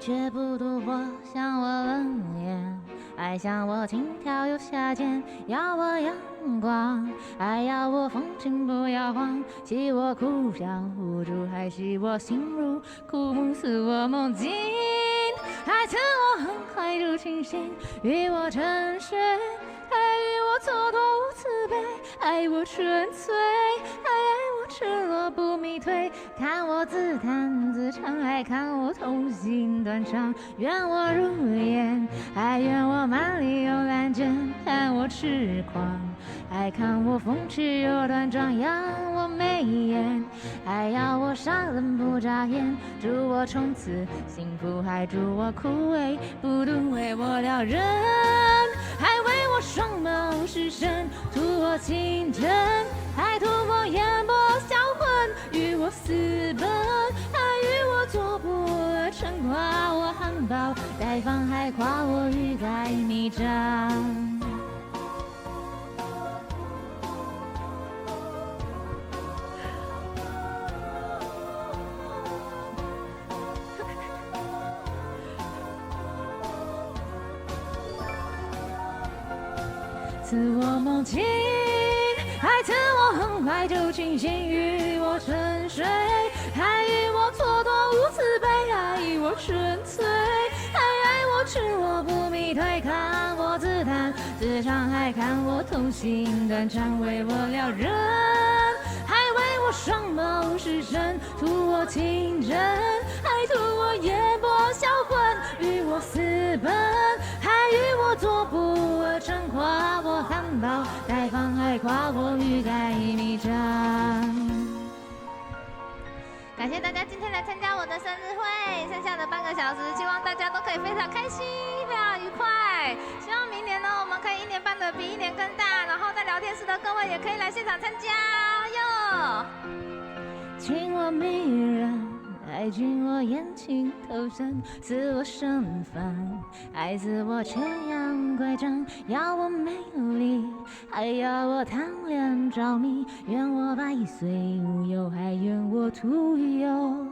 却不赌博，向我冷眼，爱向我轻佻又下贱，要我阳光，爱要我风情不摇晃，戏我哭笑无助，还戏我心如枯木，似我梦境，爱赐我很快就清醒，与我沉睡，爱与我蹉跎无慈悲，爱我纯粹，爱我赤裸不迷退，看我自弹自唱，爱看我童心断肠，愿我如烟，爱愿我蛮力又懒倦，看我痴狂，爱看我风趣又端庄，让我眉眼，爱要我傻冷不眨眼，祝我从此幸福，还祝我枯萎不独为我撩人，还为我双眸失神，图我情真，还图我眼波销魂，与我私奔，还与我做不而成，夸我含苞待放，还夸我欲盖弥彰。赐我梦境，还赐我很快就清醒，与我沉睡，还与我蹉跎无慈悲，爱我纯粹，爱我赤裸不迷退，看我自弹自唱，还看我童心断肠，为我撩人，还为我双眸失神，图我情真，还图我眼波销魂，与我私奔，还与我做不而成，夸我含苞待放，还夸我欲盖弥彰。感谢大家今天来参加我的生日会，剩下的半个小时，希望大家都可以非常开心，非常愉快。希望明年呢，我们可以1年办的比1年更大，然后在聊天室的各位也可以来现场参加哟。情我迷人，爱进我眼睛投身，赐我身份，爱赐我缺氧乖张，要我美丽，还要我贪恋着迷，愿我百岁无忧，还愿我徒有